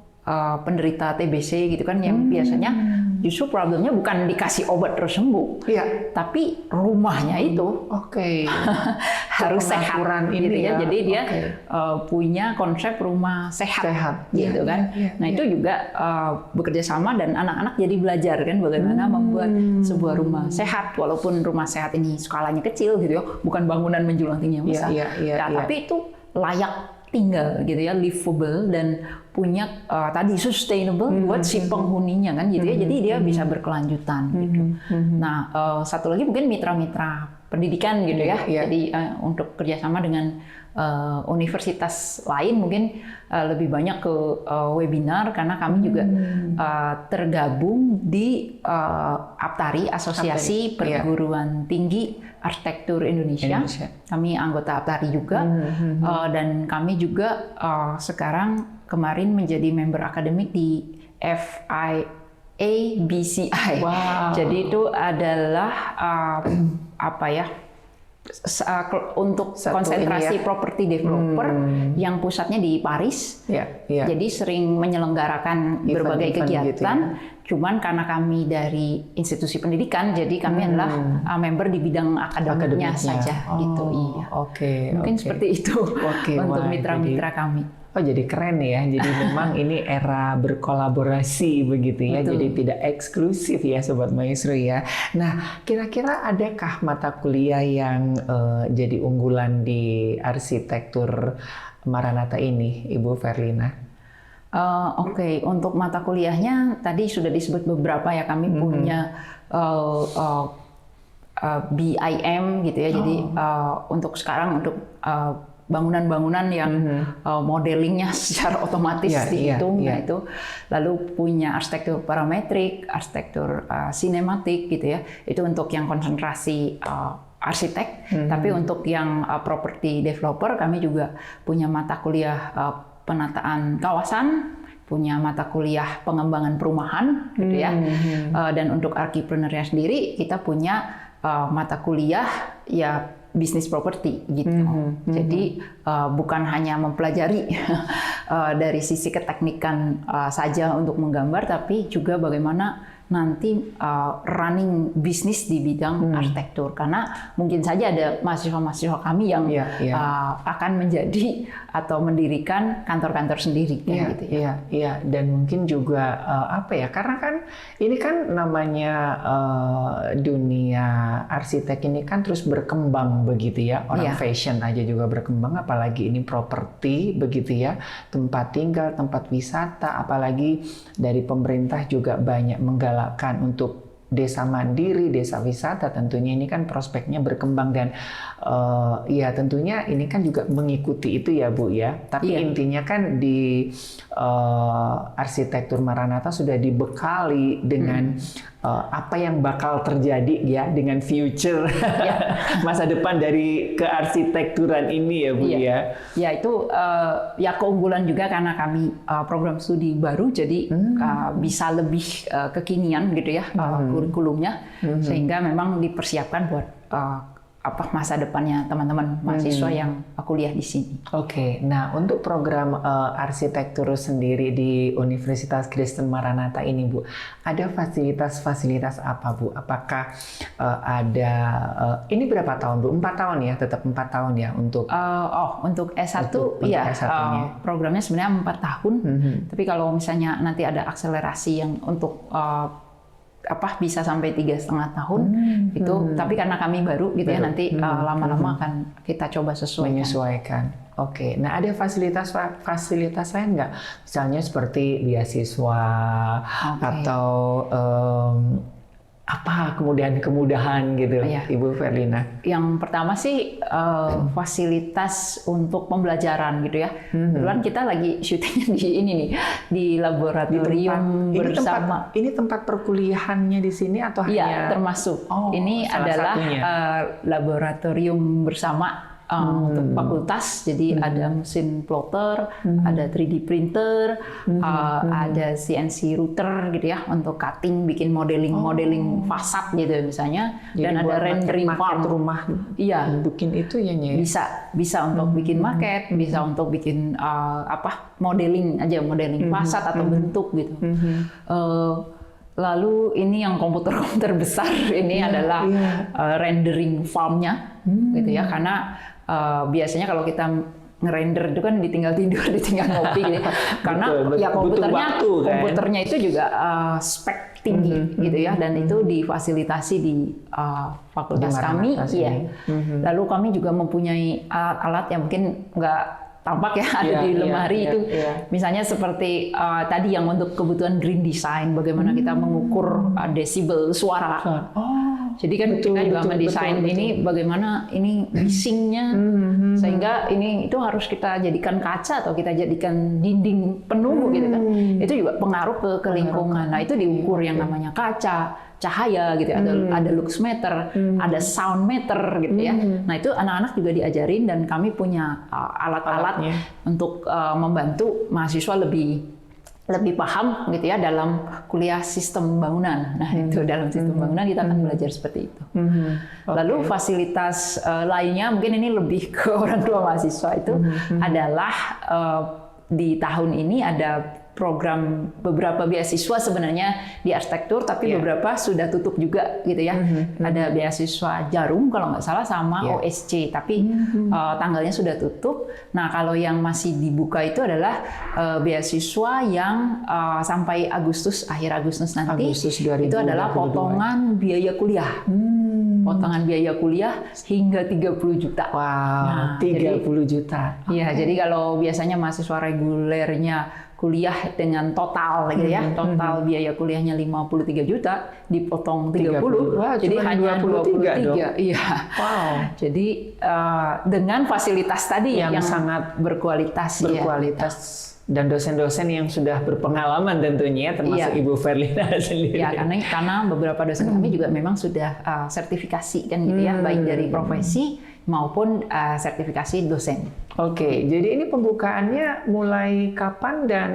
penderita TBC gitu kan, yang biasanya justru problemnya bukan dikasih obat terus sembuh, tapi rumahnya itu harus sehat gitu ya. Jadi dia punya konsep rumah sehat gitu kan. Nah, itu juga bekerja sama dan anak-anak jadi belajar kan bagaimana membuat sebuah rumah sehat, walaupun rumah sehat ini skalanya kecil gitu ya, bukan bangunan menjulang tinggi yang besar. Tapi itu layak tinggal gitu ya, livable, dan punya tadi sustainable buat si penghuninya kan gitu ya. Jadi dia bisa berkelanjutan gitu. Nah, satu lagi mungkin mitra-mitra pendidikan gitu ya. Jadi untuk kerjasama dengan universitas lain mungkin lebih banyak ke webinar, karena kami juga tergabung di APTARI, Asosiasi Perguruan Tinggi Arsitektur Indonesia. Kami anggota APTARI juga, dan kami juga sekarang kemarin menjadi member akademik di FIA-BCI. Jadi itu adalah apa ya? Untuk konsentrasi property developer yang pusatnya di Paris. Jadi sering menyelenggarakan berbagai kegiatan. Cuman karena kami dari institusi pendidikan, jadi kami adalah member di bidang akademiknya saja gitu. Mungkin seperti itu untuk mitra-mitra kami. Oh, jadi keren ya. Jadi memang ini era berkolaborasi begitu ya. Jadi tidak eksklusif ya Sobat Maestro ya. Nah, kira-kira adakah mata kuliah yang jadi unggulan di arsitektur Maranatha ini, Ibu Verlina? Untuk mata kuliahnya tadi sudah disebut beberapa ya. Kami punya BIM gitu ya. Jadi untuk sekarang untuk bangunan-bangunan yang modelingnya secara otomatis dihitung, itu lalu punya arsitektur parametrik, arsitektur sinematik gitu ya. Itu untuk yang konsentrasi arsitek. Tapi untuk yang property developer kami juga punya mata kuliah penataan kawasan, punya mata kuliah pengembangan perumahan gitu ya. Dan untuk archipreneur sendiri kita punya mata kuliah ya bisnis properti gitu. Jadi bukan hanya mempelajari dari sisi keteknikan saja untuk menggambar, tapi juga bagaimana nanti running bisnis di bidang arsitektur, karena mungkin saja ada mahasiswa-mahasiswa kami yang akan menjadi atau mendirikan kantor-kantor sendiri kan gitu ya. Iya, dan mungkin juga apa ya, karena kan ini kan namanya dunia arsitek ini kan terus berkembang begitu ya, orang fashion aja juga berkembang, apalagi ini properti begitu ya, tempat tinggal, tempat wisata, apalagi dari pemerintah juga banyak menggalakkan untuk desa mandiri, desa wisata, tentunya ini kan prospeknya berkembang dan ya tentunya ini kan juga mengikuti itu ya Bu ya. Tapi intinya kan di arsitektur Maranatha sudah dibekali dengan apa yang bakal terjadi ya dengan future masa depan dari kearsitekturan ini ya Bu ya. Ya itu ya keunggulan juga karena kami program studi baru, jadi bisa lebih kekinian gitu ya kurikulumnya, sehingga memang dipersiapkan buat masa depannya teman-teman mahasiswa yang kuliah di sini. Oke, nah untuk program arsitektur sendiri di Universitas Kristen Maranatha ini Bu, ada fasilitas-fasilitas apa Bu? Apakah ada, ini berapa tahun Bu? 4 tahun ya, tetap 4 tahun ya untuk untuk S1 ya, programnya sebenarnya 4 tahun, tapi kalau misalnya nanti ada akselerasi yang untuk bisa sampai 3,5 tahun itu, tapi karena kami baru gitu ya, nanti lama-lama akan kita coba menyesuaikan. Oke, nah ada fasilitas lain nggak? Misalnya seperti beasiswa atau kemudahan gitu, Ibu Verlina? Yang pertama sih fasilitas untuk pembelajaran gitu ya. Kebetulan kita lagi syutingnya di ini nih, di laboratorium bersama. Ini tempat perkuliahannya di sini atau hanya? Iya, termasuk. Ini adalah laboratorium bersama untuk fakultas, jadi ada mesin plotter, ada 3D printer, ada CNC router gitu ya untuk cutting, bikin modeling fasad gitu misalnya, jadi dan ada rendering farm rumah. Bikin itu ya Nye? Bisa untuk bikin maket, bisa untuk bikin modeling fasad atau bentuk gitu. Lalu ini yang komputer besar ini adalah rendering farmnya gitu ya, karena biasanya kalau kita ngerender itu kan ditinggal tidur, ditinggal ngopi gitu. Karena komputernya itu juga spek tinggi gitu ya, dan itu difasilitasi di fakultas kami. Lalu kami juga mempunyai alat yang mungkin nggak tampak ya, ada di lemari itu. Misalnya seperti tadi yang untuk kebutuhan green design, bagaimana kita mengukur desibel suara. Jadi kan kita juga mendesain ini bagaimana ini bisingnya, sehingga ini itu harus kita jadikan kaca atau kita jadikan dinding penuh gitu kan. Itu juga pengaruh ke lingkungan. Nah itu diukur yang namanya kaca, cahaya gitu, ada lux meter, ada sound meter gitu ya. Nah itu anak-anak juga diajarin, dan kami punya alat-alat untuk membantu mahasiswa lebih paham gitu ya dalam kuliah sistem bangunan. Nah itu dalam sistem bangunan kita akan belajar seperti itu. Lalu fasilitas lainnya mungkin ini lebih ke orang tua mahasiswa itu adalah di tahun ini ada program beberapa beasiswa sebenarnya di arsitektur, tapi beberapa sudah tutup juga gitu ya. Ada beasiswa Jarum kalau nggak salah sama OSC, tapi tanggalnya sudah tutup. Nah kalau yang masih dibuka itu adalah beasiswa yang sampai akhir Agustus nanti. Agustus 2022. Itu adalah potongan biaya kuliah. Potongan biaya kuliah hingga 30 juta. Wow, 30 juta. Iya, jadi kalau biasanya mahasiswa regulernya kuliah dengan total gitu ya, total biaya kuliahnya 53 juta, dipotong 30, wah, jadi hanya 23. Iya. Wow. Jadi dengan fasilitas tadi yang sangat berkualitas. Dan dosen-dosen yang sudah berpengalaman tentunya, termasuk Ibu Verlina sendiri. Ya, karena beberapa dosen kami juga memang sudah sertifikasi kan gitu ya, baik dari profesi maupun sertifikasi dosen. Oke, jadi ini pembukaannya mulai kapan dan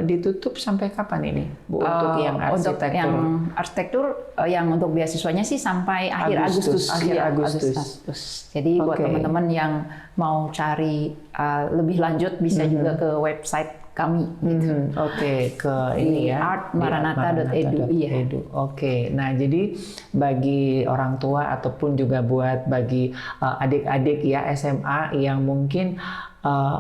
ditutup sampai kapan ini, Bu, untuk yang arsitektur? Untuk yang arsitektur, yang untuk beasiswanya sih sampai akhir Agustus. Akhir Agustus. Jadi buat teman-teman yang mau cari lebih lanjut bisa juga ke website kami. Gitu. Oke, ke ini ya, artmaranatha.edu. Iya. Oke, nah jadi bagi orang tua ataupun juga buat bagi adik-adik ya SMA yang mungkin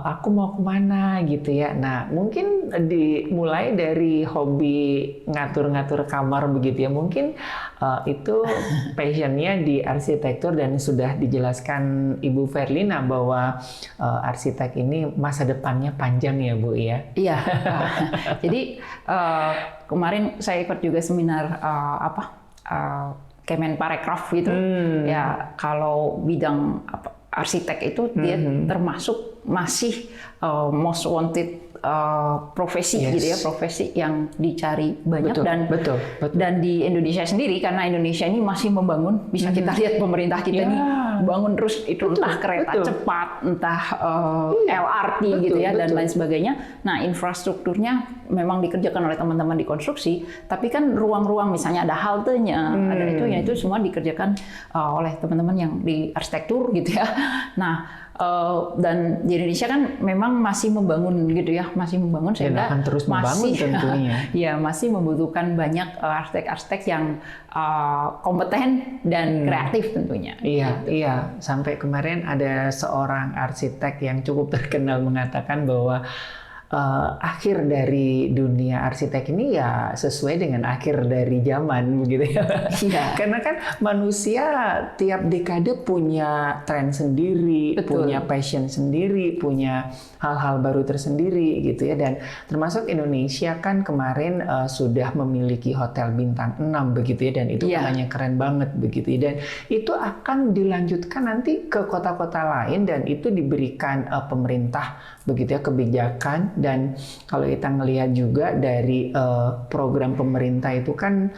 aku mau kemana gitu ya. Nah mungkin dimulai dari hobi ngatur-ngatur kamar begitu ya. Mungkin itu passionnya di arsitektur dan sudah dijelaskan Ibu Verlina bahwa arsitek ini masa depannya panjang ya Bu ya. Iya. Jadi kemarin saya ikut juga seminar Kemenparekraf gitu. Ya kalau bidang arsitek itu dia termasuk masih most wanted profesi gitu ya, profesi yang dicari banyak. Betul. Dan di Indonesia sendiri, karena Indonesia ini masih membangun, bisa kita lihat pemerintah kita nih bangun terus itu entah kereta cepat, entah LRT gitu ya, dan lain sebagainya. Nah infrastrukturnya memang dikerjakan oleh teman-teman di konstruksi, tapi kan ruang-ruang misalnya ada haltenya, ada itu semua dikerjakan oleh teman-teman yang di arsitektur gitu ya. Nah dan di Indonesia kan memang masih membangun gitu ya, masih membangun sehingga akan terus membangun tentunya. Ya masih membutuhkan banyak arsitek-arsitek yang kompeten dan kreatif tentunya. Iya. Sampai kemarin ada seorang arsitek yang cukup terkenal mengatakan bahwa akhir dari dunia arsitek ini ya sesuai dengan akhir dari zaman begitu ya. Iya. Karena kan manusia tiap dekade punya tren sendiri, punya passion sendiri, punya hal-hal baru tersendiri gitu ya. Dan termasuk Indonesia kan kemarin sudah memiliki hotel bintang 6 begitu ya, dan itu katanya keren banget begitu ya. Dan itu akan dilanjutkan nanti ke kota-kota lain dan itu diberikan pemerintah begitu ya, kebijakan. Dan kalau kita ngelihat juga dari program pemerintah itu kan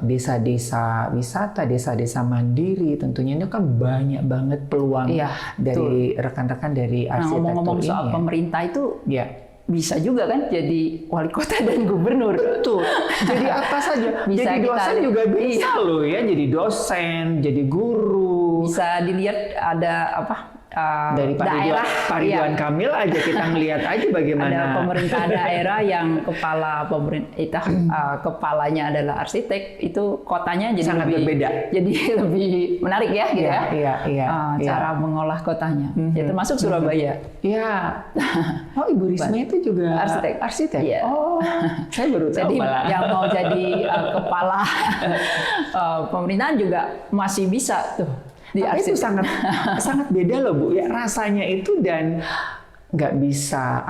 desa-desa wisata, desa-desa mandiri, tentunya itu kan banyak banget peluang dari rekan-rekan dari arsitektur. Ngomong-ngomong soal pemerintah itu bisa juga kan jadi wali kota dan gubernur. Betul. Jadi apa saja. Jadi dosen juga bisa loh ya. Jadi dosen, jadi guru. Bisa dilihat ada dari Pak Ridwan Kamil aja kita ngelihat aja bagaimana ada pemerintah daerah yang kepalanya adalah arsitek, itu kotanya jadi sangat berbeda, jadi lebih menarik ya gitu cara mengolah kotanya. Ya termasuk Surabaya. Iya. Oh Ibu Risma itu juga arsitek. Ya. Oh saya baru tahu. Jadi yang mau jadi kepala pemerintahan juga masih bisa tuh. Tapi itu sangat beda loh Bu ya rasanya itu, dan nggak bisa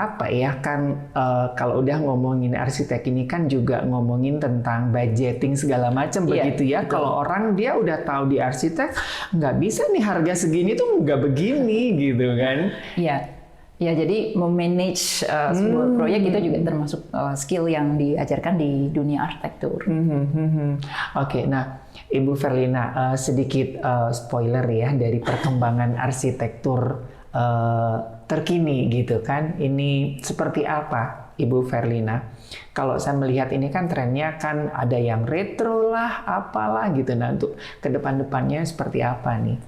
kan kalau udah ngomongin arsitek ini kan juga ngomongin tentang budgeting segala macam begitu ya. Kalau orang dia udah tahu di arsitek nggak bisa nih harga segini tuh nggak begini gitu kan. Ya jadi memanage sebuah proyek itu juga termasuk skill yang diajarkan di dunia arsitektur. Oke, nah Ibu Verlina sedikit spoiler ya dari perkembangan arsitektur terkini gitu kan. Ini seperti apa Ibu Verlina? Kalau saya melihat ini kan trennya kan ada yang retro lah, apalah gitu. Nah untuk ke depan-depannya seperti apa nih?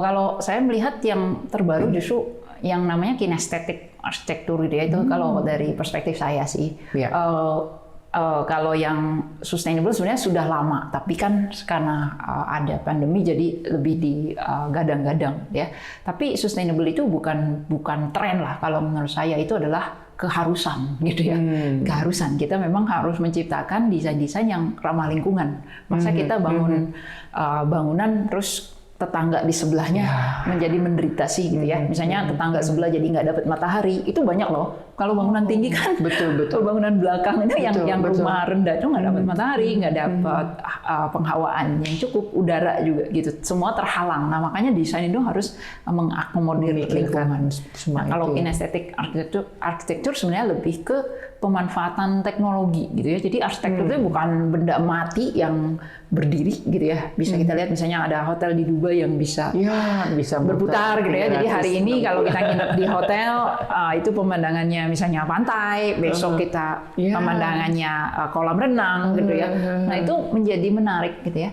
Kalau saya melihat yang terbaru justru yang namanya kinestetik arsitektur gitu ya, itu kalau dari perspektif saya sih. Kalau yang sustainable sebenarnya sudah lama, tapi kan karena ada pandemi jadi lebih digadang-gadang ya. Tapi sustainable itu bukan tren lah, kalau menurut saya itu adalah keharusan gitu ya. Keharusan, kita memang harus menciptakan desain-desain yang ramah lingkungan. Masa kita bangun bangunan terus tetangga di sebelahnya menjadi menderita sih gitu ya. Misalnya tetangga sebelah jadi nggak dapat matahari, itu banyak loh Kalau bangunan tinggi kan, betul. kalau bangunan belakang itu yang betul. rumah rendah itu nggak dapat matahari, nggak dapat penghawaan yang cukup, udara juga gitu, semua terhalang. Nah makanya desain itu harus mengakomodir lingkungan. Nah, kalau kinestetik arsitektur sebenarnya lebih ke pemanfaatan teknologi gitu ya. Jadi arsitektur itu bukan benda mati yang berdiri gitu ya. Bisa kita lihat misalnya ada hotel di Dubai yang bisa berputar gitu ya. Jadi hari ini kalau kita nginep di hotel itu pemandangannya misalnya pantai, besok kita pemandangannya kolam renang gitu ya. Nah itu menjadi menarik gitu ya.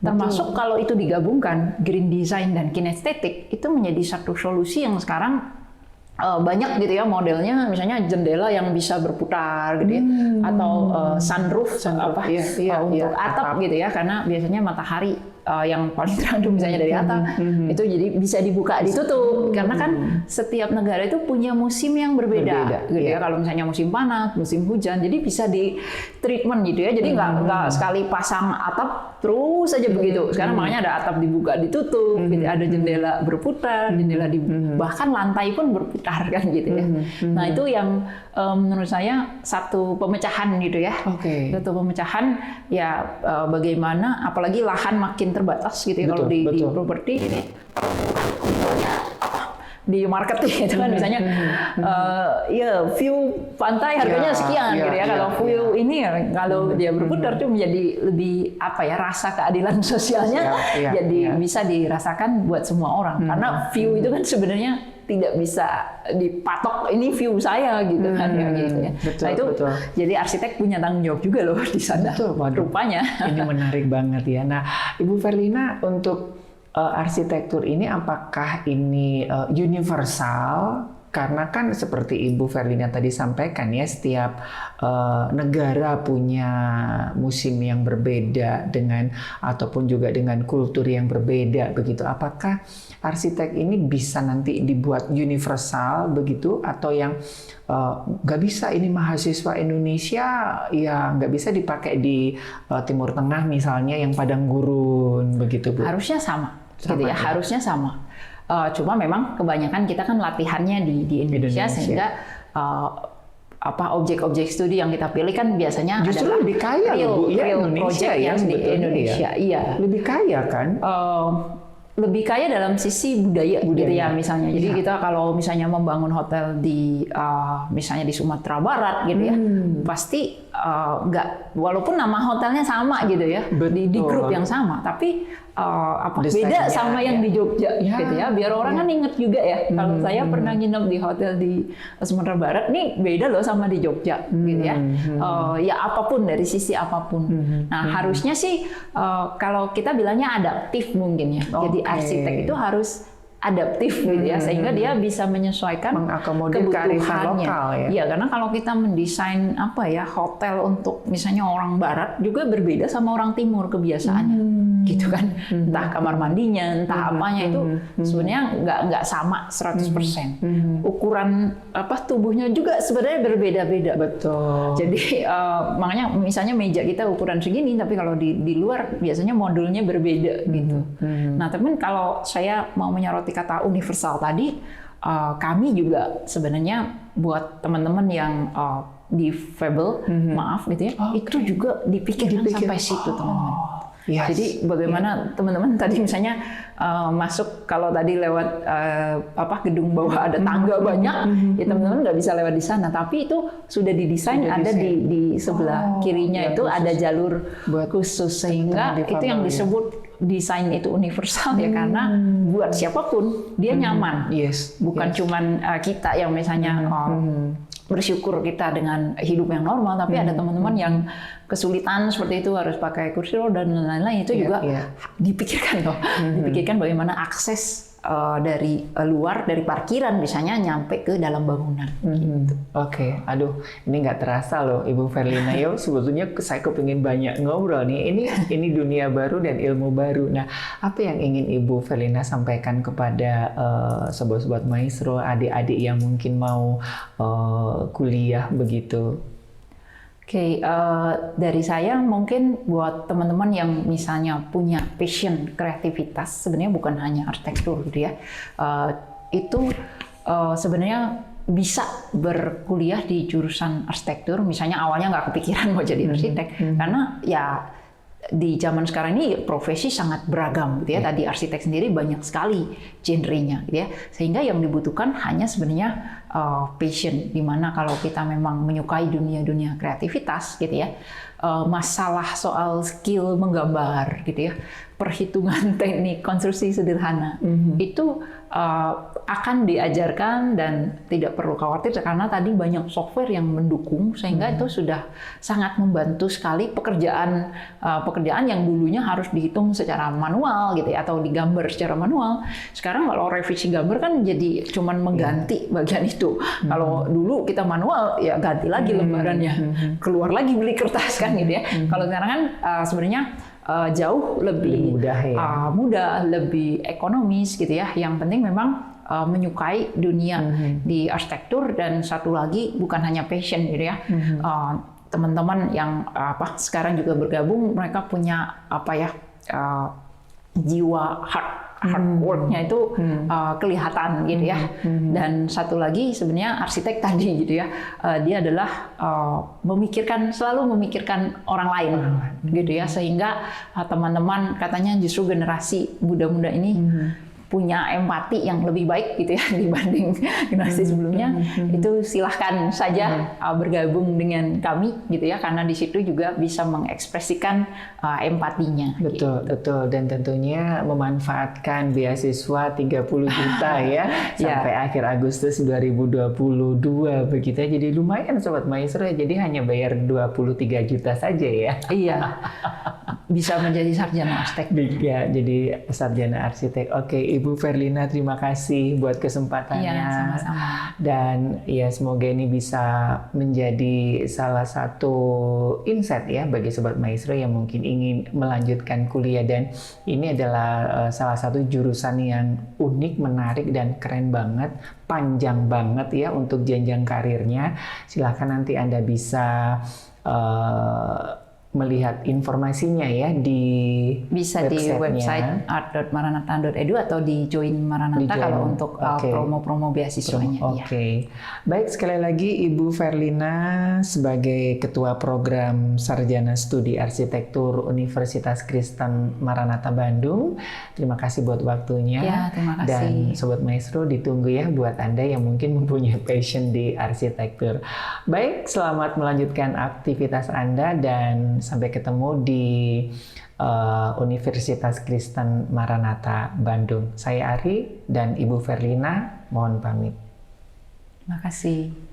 Termasuk kalau itu digabungkan green design dan kinestetik itu menjadi satu solusi yang sekarang banyak gitu ya modelnya, misalnya jendela yang bisa berputar gitu ya, atau sunroof untuk atap gitu ya, karena biasanya matahari yang paling terang itu misalnya dari atap itu jadi bisa dibuka ditutup, karena kan setiap negara itu punya musim yang berbeda gitu ya. Kalau misalnya musim panas, musim hujan, jadi bisa di treatment gitu ya, jadi nggak sekali pasang atap terus saja begitu. Sekarang makanya ada atap dibuka ditutup, gitu. Ada jendela berputar, jendela bahkan lantai pun berputar kan gitu ya. Nah itu yang menurut saya satu pemecahan gitu ya. Satu pemecahan ya, bagaimana apalagi lahan makin terbatas gitu ya, kalau di properti ini di marketing itu kan misalnya ya view pantai harganya sekian gitu ya. Kalau view ini kalau dia berputar tuh menjadi lebih apa ya, rasa keadilan sosialnya jadi bisa dirasakan buat semua orang, karena view itu kan sebenarnya tidak bisa dipatok, ini view saya gitu kan ya gitu ya. Nah itu jadi arsitek punya tanggung jawab juga loh di sana. Rupanya. Ini menarik banget ya. Nah, Ibu Verlina, untuk arsitektur ini apakah ini universal? Karena kan seperti Ibu Verlina tadi sampaikan ya, setiap negara punya musim yang berbeda dengan ataupun juga dengan kultur yang berbeda begitu. Apakah arsitek ini bisa nanti dibuat universal begitu, atau yang nggak bisa, ini mahasiswa Indonesia ya nggak bisa dipakai di Timur Tengah misalnya yang padang gurun begitu, Bu? Harusnya sama gitu ya, harusnya sama. Cuma memang kebanyakan kita kan latihannya di Indonesia sehingga objek-objek studi yang kita pilih kan biasanya justru adalah lebih kaya real project yang di Indonesia. Iya. Lebih kaya kan? Lebih kaya dalam sisi budaya gitu ya misalnya. Jadi kita kalau misalnya membangun hotel di misalnya di Sumatera Barat gitu ya, pasti nggak, walaupun nama hotelnya sama gitu ya, di grup yang sama, tapi beda sama yang di Jogja gitu ya, biar orang kan inget juga ya. Kalau saya pernah nginep di hotel di Sumatera Barat, nih beda loh sama di Jogja gitu ya. Ya apapun, dari sisi apapun. Nah harusnya sih kalau kita bilangnya adaptif mungkin ya. Jadi arsitek itu harus adaptif gitu ya, sehingga dia bisa menyesuaikan mengakomodir kearifan lokal ya. Iya, karena kalau kita mendesain hotel untuk misalnya orang barat juga berbeda sama orang timur kebiasaannya. Gitu kan. Entah kamar mandinya, entah apanya itu sebenarnya nggak sama 100%. Ukuran tubuhnya juga sebenarnya berbeda-beda. Betul. Jadi makanya misalnya meja kita ukuran segini, tapi kalau di luar biasanya modulnya berbeda gitu. Nah, tapi kalau saya mau menyoroti kata universal tadi, kami juga sebenarnya buat teman-teman yang difabel, maaf gitu ya, itu juga dipikirkan sampai situ teman-teman. Yes. Jadi bagaimana teman-teman tadi misalnya masuk, kalau tadi lewat gedung bawah ada tangga banyak, ya teman-teman nggak bisa lewat di sana. Tapi itu sudah didesain, ada di sebelah kirinya itu khusus, ada jalur khusus, sehingga itu yang disebut desain itu universal ya, karena buat siapapun dia nyaman. Bukan cuman kita yang misalnya bersyukur kita dengan hidup yang normal, tapi ada teman-teman yang kesulitan seperti itu, harus pakai kursi roda dan lain-lain, itu juga dipikirkan loh. Dipikirkan bagaimana akses dari luar, dari parkiran misalnya, nyampe ke dalam bangunan. Gitu. Oke, aduh, ini nggak terasa loh Ibu Verlina. Yo, sebetulnya saya kepingin banyak ngobrol nih. Ini dunia baru dan ilmu baru. Nah, apa yang ingin Ibu Verlina sampaikan kepada sobat-sobat maestro, adik-adik yang mungkin mau kuliah begitu? Oke, dari saya mungkin buat teman-teman yang misalnya punya passion, kreativitas, sebenarnya bukan hanya arsitektur gitu ya. Itu sebenarnya bisa berkuliah di jurusan arsitektur, misalnya awalnya nggak kepikiran mau jadi arsitek, karena ya di zaman sekarang ini profesi sangat beragam gitu ya. Tadi arsitek sendiri banyak sekali genrenya gitu ya. Sehingga yang dibutuhkan hanya sebenarnya passion, dimana kalau kita memang menyukai dunia kreativitas gitu ya, masalah soal skill menggambar gitu ya, perhitungan teknik konstruksi sederhana itu akan diajarkan dan tidak perlu khawatir karena tadi banyak software yang mendukung, sehingga itu sudah sangat membantu sekali pekerjaan yang dulunya harus dihitung secara manual gitu ya, atau digambar secara manual. Sekarang kalau revisi gambar kan jadi cuman mengganti bagian itu. Kalau dulu kita manual ya ganti lagi lembarannya, keluar lagi beli kertas kan gitu ya. Kalau sekarang kan sebenarnya jauh lebih mudah, lebih ekonomis gitu ya. Yang penting memang menyukai dunia di arsitektur, dan satu lagi bukan hanya passion gitu ya. Teman-teman yang sekarang juga bergabung, mereka punya jiwa hard work-nya itu kelihatan gitu ya. Dan satu lagi sebenarnya arsitek tadi gitu ya, dia adalah selalu memikirkan orang lain gitu ya, sehingga teman-teman katanya justru generasi muda-muda ini punya empati yang lebih baik gitu ya dibanding generasi sebelumnya. Itu silahkan saja bergabung dengan kami gitu ya, karena di situ juga bisa mengekspresikan empatinya. Betul, gitu. betul. Dan tentunya memanfaatkan beasiswa 30 juta ya sampai akhir Agustus 2022 begitu. Jadi lumayan Sobat Maestro, jadi hanya bayar 23 juta saja ya. Iya. Bisa menjadi sarjana arsitek. Ya, jadi sarjana arsitek. Oke, Ibu Verlina, terima kasih buat kesempatannya. Iya, sama-sama. Dan ya semoga ini bisa menjadi salah satu insight ya bagi Sobat Maestro yang mungkin ingin melanjutkan kuliah. Dan ini adalah salah satu jurusan yang unik, menarik, dan keren banget. Panjang banget ya untuk jenjang karirnya. Silahkan nanti Anda bisa melihat informasinya ya di website art.maranatha.edu atau di Join Maranatha kalau untuk promo-promo beasiswanya. Oke. Baik, sekali lagi Ibu Verlina sebagai Ketua Program Sarjana Studi Arsitektur Universitas Kristen Maranatha Bandung. Terima kasih buat waktunya. Ya, terima kasih. Dan Sobat Maestro, ditunggu ya buat Anda yang mungkin mempunyai passion di arsitektur. Baik, selamat melanjutkan aktivitas Anda dan sampai ketemu di Universitas Kristen Maranatha Bandung. Saya Ari dan Ibu Verlina mohon pamit. Terima kasih.